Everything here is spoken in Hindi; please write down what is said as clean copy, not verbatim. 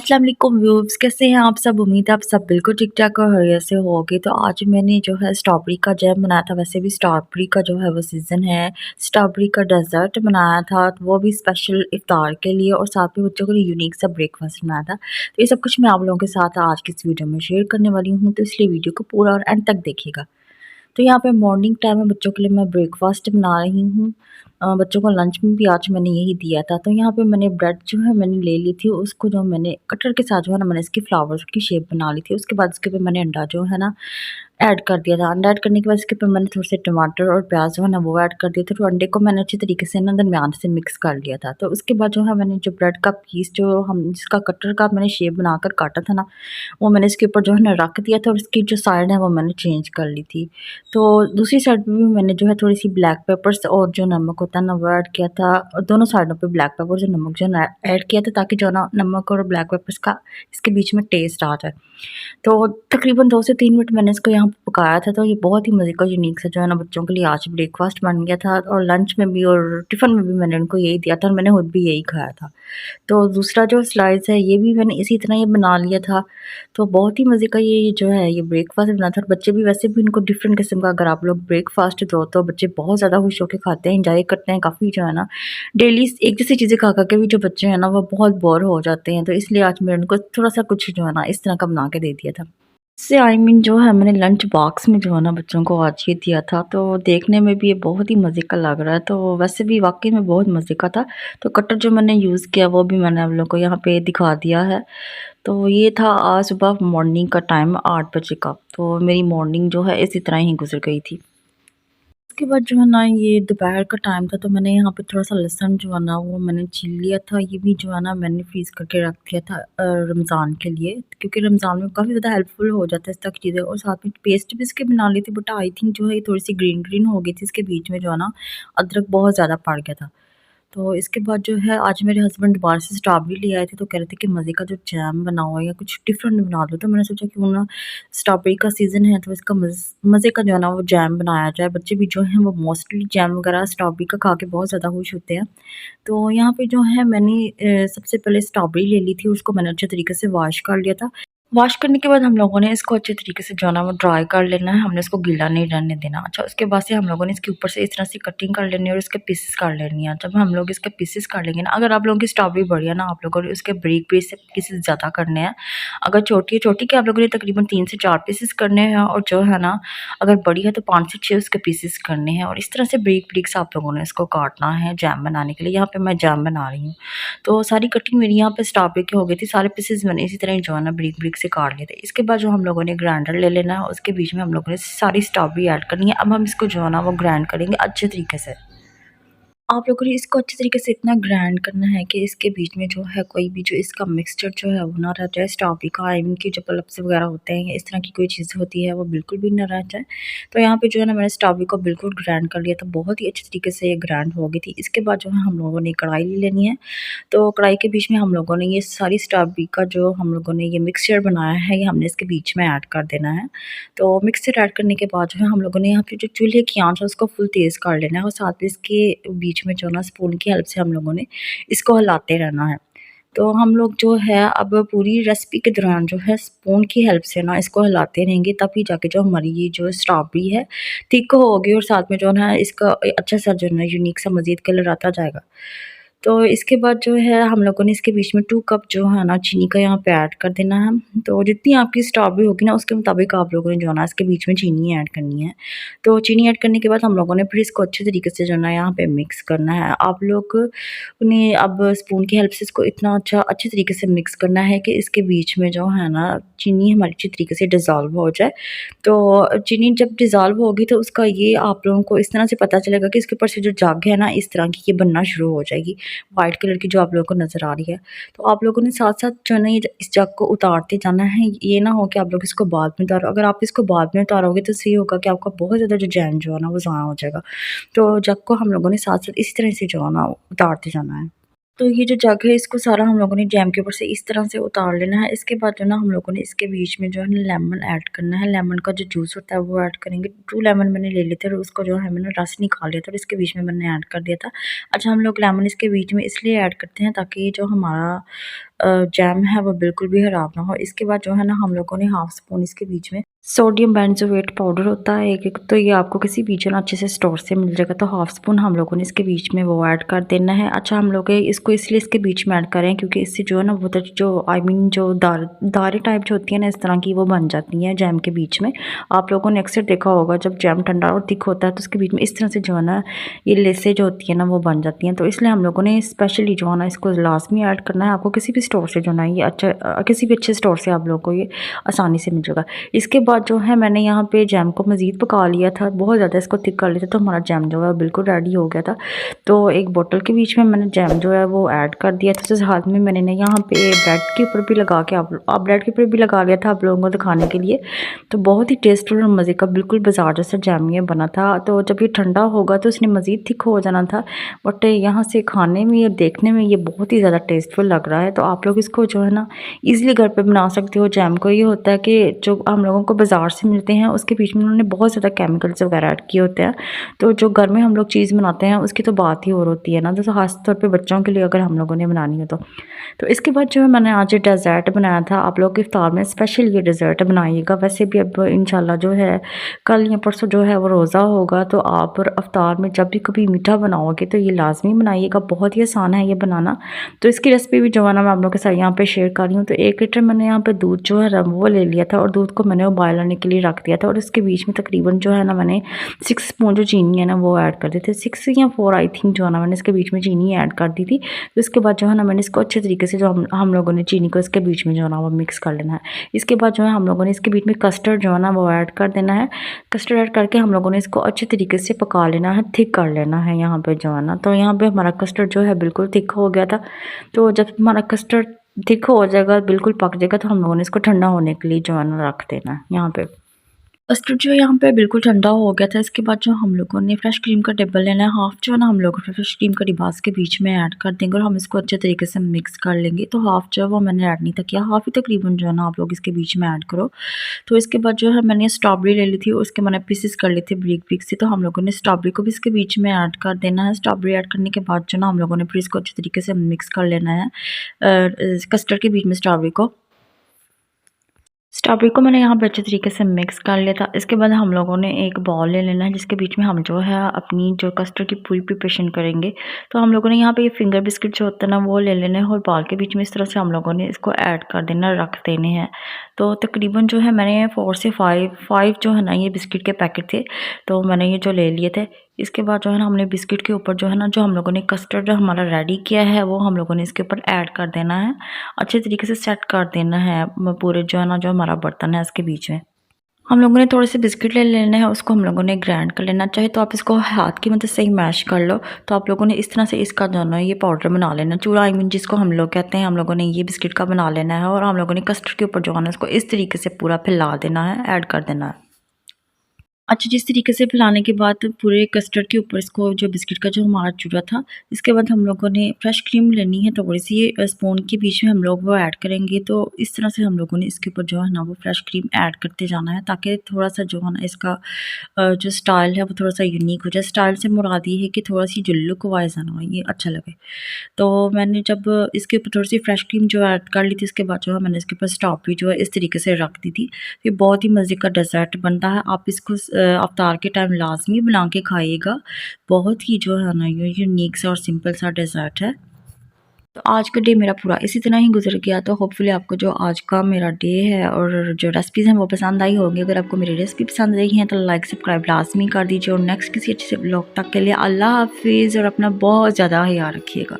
अस्सलाम वालेकुम व्यूअर्स, कैसे हैं आप सब। उम्मीद है आप सब बिल्कुल ठीक-ठाक और खैरियत से होगे। तो आज मैंने जो है स्ट्रॉबेरी का जैम बनाया था। वैसे भी स्ट्रॉबेरी का जो है वो सीज़न है। स्ट्रॉबेरी का डेज़र्ट बनाया था, तो वो भी स्पेशल इफ्तार के लिए और साथ में बच्चों के लिए यूनिक सा ब्रेकफ़ास्ट बनाया था। तो ये सब कुछ मैं आप लोगों के साथ आज की इस वीडियो में शेयर करने वाली हूँ, तो इसलिए वीडियो को पूरा और एंड तक देखिएगा। तो यहाँ पे मॉर्निंग टाइम में बच्चों के लिए मैं ब्रेकफ़ास्ट बना रही हूँ। बच्चों को लंच में भी आज मैंने यही दिया था। तो यहाँ पे मैंने ब्रेड जो है मैंने ले ली थी, उसको जो मैंने कटर के साथ जो है ना मैंने इसकी फ्लावर्स की शेप बना ली थी। उसके बाद उसके ऊपर मैंने अंडा जो है ना ऐड कर दिया था। अंडा ऐड करने के बाद इसके ऊपर मैंने थोड़े से टमाटर और प्याज़ जो है ना वो ऐड कर दिए थे। तो अंडे को मैंने अच्छी तरीके से ना दरमियान से मिक्स कर लिया था। तो उसके बाद जो है मैंने जो ब्रेड का पीस जो हम जिसका कटर का मैंने शेप बनाकर काटा था ना, वो मैंने इसके ऊपर जो है ना रख दिया था और इसकी जो साइड है वो मैंने चेंज कर ली थी। तो दूसरी साइड पे भी मैंने जो है थोड़ी-सी ब्लैक पेपर्स और जो नमक होता है ना वो ऐड किया था। और दोनों साइडों पे ब्लैक पेपर्स और नमक जो है ना ऐड किया था, ताकि जो है ना नमक और ब्लैक पेपर्स का इसके बीच में टेस्ट आ जाए। तो तकरीबन 2 से 3 मिनट मैंने इसको यहाँ पे पकाया था। तो ये बहुत ही मज़े का यूनिक सा जो है ना बच्चों के लिए आज ब्रेकफ़ास्ट बन गया था, और लंच में भी और टिफ़िन में भी मैंने उनको यही दिया था और मैंने खुद भी यही खाया था। तो दूसरा जो स्लाइस है ये भी मैंने इसी तरह ये बना लिया था। तो बहुत ही मज़े का ये जो है ये ब्रेकफ़ास्ट बना था, और बच्चे भी वैसे भी इनको डिफ़रेंट किस्म का अगर आप लोग ब्रेकफ़ास्ट दो तो बच्चे बहुत ज़्यादा खुश होके खाते हैं, एंजॉय करते हैं काफ़ी जो है ना। डेली एक जैसी चीज़ें खा के भी जो बच्चे हैं ना वो बहुत बोर हो जाते हैं। तो इसलिए आज मैंने उनको थोड़ा-सा कुछ जो है ना इस तरह का बना के दे दिया था। इससे जो है मैंने लंच बॉक्स में जो है ना बच्चों को आज ये दिया था। तो देखने में भी ये बहुत ही मज़े का लग रहा है, तो वैसे भी वाक़ई में बहुत मज़े का था। तो कटर जो मैंने यूज़ किया वो भी मैंने आप लोगों को यहाँ पे दिखा दिया है। तो ये था आज सुबह मॉर्निंग का टाइम 8 बजे का। तो मेरी मॉर्निंग जो है इसी तरह ही गुज़र गई थी। उसके बाद जो है ना ये दोपहर का टाइम था, तो मैंने यहाँ पे थोड़ा-सा लहसुन जो है ना वो मैंने छील लिया था। ये भी जो है ना मैंने फ्रीज़ करके रख दिया था रमज़ान के लिए, क्योंकि रमज़ान में काफ़ी ज़्यादा हेल्पफुल हो जाता है इस तरह की चीज़ें। और साथ में पेस्ट भी इसकी बना ली थी, बट आई थिंक जो है ये थोड़ी-सी ग्रीन-ग्रीन हो गई थी। इसके बीच में जो है ना अदरक बहुत ज़्यादा पड़ गया था। तो इसके बाद जो है आज मेरे हस्बैंड बाहर से स्ट्रॉबेरी ले आए थे, तो कह रहे थे कि मज़े का जो जैम बनाओ या कुछ डिफरेंट बना दो। तो मैंने सोचा क्यों ना स्ट्रॉबेरी का सीज़न है तो इसका मज़े का जो है ना वो जैम बनाया जाए। बच्चे भी जो हैं वो मोस्टली जैम वगैरह स्ट्रॉबेरी का खा के बहुत ज़्यादा खुश होते हैं। तो यहाँ पे जो है मैंने सबसे पहले स्ट्रॉबेरी ले ली थी, उसको मैंने अच्छे तरीके से वॉश कर लिया था। वॉश करने के बाद हम लोगों ने इसको अच्छे तरीके से जो है ना वो ड्राई कर लेना है, हमने इसको गीला नहीं रहने देना। अच्छा, उसके बाद से हम लोगों ने इसके ऊपर से इस तरह से कटिंग कर लेनी है और इसके पीसेस कर लेनी है। जब हम लोग इसके पीसेस कर लेंगे ना, अगर आप लोगों की स्ट्रॉबेरी बड़ी है ना, आप लोगों ने उसके बारीक पीसेस ज़्यादा करने हैं। अगर छोटी है, छोटी के आप लोगों ने तकरीबन 3 से 4 पीसेस करने हैं, और जो है ना अगर बड़ी है तो 5 से 6 उसके पीसेस करने हैं। और इस तरह से बारीक-बारीक से आप लोगों ने इसको काटना है जैम बनाने के लिए। यहाँ पे मैं जैम बना रही हूँ। तो सारी कटिंग मेरी यहाँ पे स्ट्रॉबेरी की हो गई थी, सारे पीसेस मैंने इसी तरह ही जो है ना बारीक-बारीक से काट लिए थे। इसके बाद जो हम लोगों ने ग्राइंडर ले लेना है, उसके बीच में हम लोगों ने सारी स्ट्रॉबेरी ऐड करनी है। अब हम इसको जो है ना वो ग्राइंड करेंगे अच्छे तरीके से। आप लोगों ने इसको अच्छे तरीके से इतना ग्राइंड करना है कि इसके बीच में जो है कोई भी जो इसका मिक्सचर जो है वो ना रह जाए। स्ट्रॉबेरी का इनके जो पल्प्स वगैरह होते हैं, इस तरह की कोई चीज़ होती है वो बिल्कुल भी ना रह जाए। तो यहाँ पे जो है ना मैंने स्ट्रॉबेरी को बिल्कुल ग्राइंड कर लिया था, बहुत ही अच्छे तरीके से ये ग्राइंड हो गई थी। इसके बाद जो है हम लोगों ने कढ़ाई ले लेनी है। तो कढ़ाई के बीच में हम लोगों ने ये सारी स्ट्रॉबेरी का जो हम लोगों ने ये मिक्सचर बनाया है, ये हमने इसके बीच में ऐड कर देना है। तो मिक्सचर ऐड करने के बाद जो है हम लोगों ने यहाँ पे जो चूल्हे की आँच है उसको फुल तेज़ कर लेना है, और साथ में इसके बीच में जो ना स्पून की हेल्प से हम लोगों ने इसको हिलाते रहना है। तो हम लोग जो है अब पूरी रेसिपी के दौरान जो है स्पून की हेल्प से ना इसको हिलाते रहेंगे, तभी जाके जो हमारी ये जो स्ट्रॉबेरी है थिक होगी, और साथ में जो है इसका अच्छा सा जो है ना यूनिक सा मज़ीद कलर आता जाएगा। तो इसके बाद जो है हम लोगों ने इसके बीच में 2 कप जो है ना चीनी का यहाँ पे ऐड कर देना है। तो जितनी आपकी स्ट्रॉबेरी होगी ना उसके मुताबिक आप लोगों ने जो है ना इसके बीच में चीनी ऐड करनी है। तो चीनी ऐड करने के बाद हम लोगों ने फिर इसको अच्छे तरीके से जो है ना यहाँ पे मिक्स करना है। आप लोग ने अब स्पून की हेल्प से इसको इतना अच्छे तरीके से मिक्स करना है कि इसके बीच में जो है ना चीनी हमारी अच्छी तरीके से डिज़ोल्व हो जाए। तो चीनी जब डिज़ोल्व होगी तो उसका ये आप लोगों को इस तरह से पता चलेगा कि इसके ऊपर से जो जग है ना इस तरह की ये बनना शुरू हो जाएगी, वाइट कलर की जो आप लोगों को नज़र आ रही है। तो आप लोगों ने साथ-साथ जो है ना ये इस जग को उतारते जाना है, ये ना हो कि आप लोग इसको बाद में उतारो। अगर आप इसको बाद में उतारोगे तो इससे ये होगा कि आपका बहुत ज़्यादा जो जैम जो है ना वो ज़ाया हो जाएगा। तो जग को हम लोगों ने साथ-साथ इसी तरह से जो है ना उतारते जाना है। तो ये जो जग है इसको सारा हम लोगों ने जैम के ऊपर से इस तरह से उतार लेना है। इसके बाद जो ना हम लोगों ने इसके बीच में जो है ना लेमन ऐड करना है। लेमन का जो जूस होता है वो ऐड करेंगे। 2 लेमन मैंने ले लिए थे और उसको जो है मैंने रस निकाल लिया था और इसके बीच में मैंने ऐड कर दिया था। अच्छा, हम लोग लेमन इसके बीच में इसलिए ऐड करते हैं ताकि जो हमारा जैम है वो बिल्कुल भी ख़राब ना हो। इसके बाद जो है ना हम लोगों ने हाफ़ स्पून इसके बीच में सोडियम बेंज़ोएट पाउडर होता है एक तो ये आपको किसी भी जो ना अच्छे से स्टोर से मिल जाएगा, तो हाफ़ स्पून हम लोगों ने इसके बीच में वो ऐड कर देना है। अच्छा, हम लोग इसको इसलिए इसके बीच में ऐड कर रहे हैं क्योंकि इससे जो है ना वो तो जो जो दारें टाइप जो होती है ना इस तरह की वो बन जाती हैं जैम के बीच में। आप लोगों ने अक्सर देखा होगा जब जैम ठंडा और थिक होता है तो उसके बीच में इस तरह से जो है ना ये लेसें जो होती है ना वो बन जाती हैं। तो इसलिए हम लोगों ने स्पेशली जो है ना इसको लाज़मी ऐड करना है। आपको किसी भी स्टोर से जो है ना ये किसी भी अच्छे स्टोर से आप लोगों को ये आसानी से मिल जाएगा। इसके बाद जो है मैंने यहाँ पे जैम को मज़ीद पका लिया था, बहुत ज़्यादा इसको थिक कर लिया था, तो हमारा जैम जो है बिल्कुल रेडी हो गया था। तो एक बोतल के बीच में मैंने जैम जो है वो ऐड कर दिया था। तो हाथ में मैंने ना यहाँ पे ब्रेड के ऊपर भी लगा के आप ब्रेड के ऊपर भी लगा लिया था आप लोगों को दिखाने के लिए। तो बहुत ही टेस्टफुल और मज़े का बिल्कुल बाजार जैसा जैम ये बना था। तो जब ये ठंडा होगा तो इसने मज़ीद थिक हो जाना था, बट यहाँ से खाने में और देखने में ये बहुत ही ज़्यादा टेस्टफुल लग रहा है। तो आप लोग इसको जो है ना ईज़िली घर पे बना सकते हो जैम को। ये होता है कि जो हम लोगों को बाज़ार से मिलते हैं उसके बीच में उन्होंने बहुत ज़्यादा केमिकल्स वगैरह ऐड किए होते हैं। तो जो घर में हम लोग चीज़ बनाते हैं उसकी तो बात ही और होती है ना, तो ख़ास तौर पे बच्चों के लिए अगर हम लोगों ने बनानी हो तो इसके बाद जो है मैंने आज डेज़र्ट बनाया था। आप लोग इफ्तार में स्पेशल ये डेज़र्ट बनाइएगा। वैसे भी अब इंशाल्लाह जो है कल या परसों जो है वो रोज़ा होगा, तो आप इफ्तार में जब भी कभी मीठा बनाओगे तो ये लाज़मी बनाइएगा। बहुत ही आसान है ये बनाना। तो इसकी रेसिपी भी जो है ना मैं आप लोगों के साथ यहाँ पे शेयर कर रही हूँ। तो 1 लीटर मैंने यहाँ पे दूध जो है वो ले लिया था और दूध को मैंने उबाल आने के लिए रख दिया था और इसके बीच में तकरीबन जो है ना मैंने 6 स्पून जो चीनी है ना वो ऐड कर दी थी। 6 या 4 आई थिंक जो है ना मैंने इसके बीच में चीनी ऐड कर दी थी। तो इसके बाद जो है ना मैंने इसको अच्छे तरीके से जो हम लोगों ने चीनी को इसके बीच में जो है ना वो मिक्स कर लेना है। इसके बाद जो है हम लोगों ने इसके बीच में कस्टर्ड जो है ना वो ऐड कर देना है। कस्टर्ड ऐड करके हम लोगों ने इसको अच्छे तरीके से पका लेना है, थिक कर लेना है यहाँ पे जो है ना। तो यहाँ पे हमारा कस्टर्ड जो है बिल्कुल थिक हो गया था। तो जब हमारा कस्टर्ड थिक हो जाएगा, बिल्कुल पक जाएगा, तो हम लोगों ने इसको ठंडा होने के लिए जो है ना रख देना है यहाँ पे। कस्टर्ड जो यहाँ पे बिल्कुल ठंडा हो गया था। इसके बाद जो हम लोगों ने फ्रेश क्रीम का डिब्बा लेना है, हाफ़ जो है ना हम लोग फ्रेश क्रीम का डिब्बा के बीच में ऐड कर देंगे और हम इसको अच्छे तरीके से मिक्स कर लेंगे। तो हाफ़ जो है वो मैंने ऐड नहीं था किया, हाफ़ ही तकरीबन जो है ना आप लोग इसके बीच में ऐड करो। तो इसके बाद जो है मैंने स्ट्रॉबेरी ले ली थी और उसके मैंने पीसेस कर ली थी ब्रिक से। तो हम लोगों ने स्ट्रॉबेरी को भी इसके बीच में ऐड कर देना है। स्ट्रॉबेरी ऐड करने के बाद जो ना हम लोगों ने फिर इसको अच्छे तरीके से मिक्स कर लेना है कस्टर्ड के बीच में स्ट्रॉबेरी को मैंने यहाँ पे अच्छे तरीके से मिक्स कर लिया था। इसके बाद हम लोगों ने एक बॉल ले लेना है जिसके बीच में हम जो है अपनी जो कस्टर्ड की पूरी प्रिपरेशन करेंगे। तो हम लोगों ने यहाँ पे ये फिंगर बिस्किट जो होता है ना वो ले लेना है और बॉल के बीच में इस तरह से हम लोगों ने इसको ऐड कर देना, रख देने हैं। तो तकरीबन जो है मैंने 4 से 5 जो है ना ये बिस्किट के पैकेट थे, तो मैंने ये जो ले लिए थे। इसके बाद जो है ना हमने बिस्किट के ऊपर जो है ना जो हम लोगों ने कस्टर्ड जो हमारा रेडी किया है वो हम लोगों ने इसके ऊपर ऐड कर देना है। अच्छे तरीके से सेट कर देना है पूरे जो है ना जो हमारा बर्तन है उसके बीच में। हम लोगों ने थोड़े से बिस्किट ले लेने हैं, उसको हम लोगों ने ग्राइंड कर लेना। चाहे तो आप इसको हाथ की मदद से ही मैश कर लो। तो आप लोगों ने इस तरह से इसका जो है ना ये पाउडर बना लेना, चूरा आई मीन जिसको हम लोग कहते हैं, हम लोगों ने ये बिस्किट का बना लेना है और हम लोगों ने कस्टर्ड के ऊपर जो है ना इसको इस तरीके से पूरा फैला देना है, ऐड कर देना है। अच्छा, जिस तरीके से फैलाने के बाद पूरे कस्टर्ड के ऊपर इसको जो बिस्किट का जो हमारा चूरा था, इसके बाद हम लोगों ने फ्रेश क्रीम लेनी है, थोड़ी-सी स्पून के बीच में हम लोग वो ऐड करेंगे। तो इस तरह से हम लोगों ने इसके ऊपर जो है ना वो फ्रेश क्रीम ऐड करते जाना है ताकि थोड़ा-सा जो है ना इसका जो स्टाइल है वो थोड़ा-सा यूनिक हो जाए। स्टाइल से मुराद ये है कि थोड़ा-सी जो लुक वाइज़ है ना ये अच्छा लगे। तो मैंने जब इसके ऊपर थोड़ी-सी फ्रेश क्रीम जो ऐड कर ली थी, इसके बाद जो है मैंने इसके ऊपर स्ट्रॉबेरी जो है इस तरीके से रख दी थी। ये बहुत ही मज़े का डेज़र्ट बनता है। आप इसको इफ्तार के टाइम लाज़मी बना के खाइएगा। बहुत ही जो है ना ये यूनिक सा और सिंपल सा डेज़र्ट है। तो आज का डे मेरा पूरा इसी तरह ही गुज़र गया। तो होपफुली आपको जो आज का मेरा डे है और जो रेसिपीज़ हैं वो पसंद आई होंगी। अगर आपको मेरी रेसिपी पसंद आई है तो लाइक सब्सक्राइब लाज़मी कर दीजिए और नेक्स्ट किसी अच्छे से ब्लॉग तक के लिए अल्लाह हाफ़िज़ और अपना बहुत ज़्यादा ख्याल रखिएगा।